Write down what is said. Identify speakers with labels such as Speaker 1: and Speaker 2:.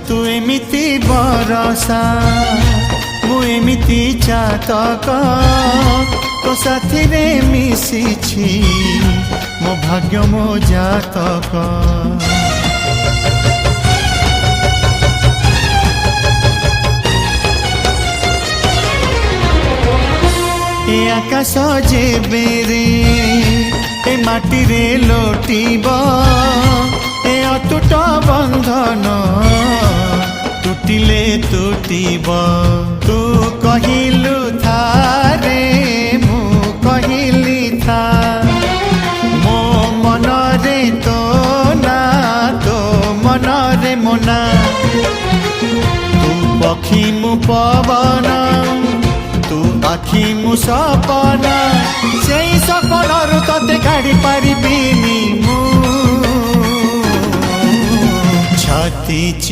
Speaker 1: तू एमिति बरसा मु एमिति चातक तो साथी रे मिशिछि मो भाग्य मो जातक। ए आकाश जेबे रे ए माटी रे लोटिब ए अटूट बंधन टूटिले टूटिब। तू कहिलु था रे मु कहिली था मो मन रे तो ना तो मन रे मोना। तू पक्षी मु पवन तू आखि मु सपना से सपनरु तते काढ़ी पारिबिनी मु छाती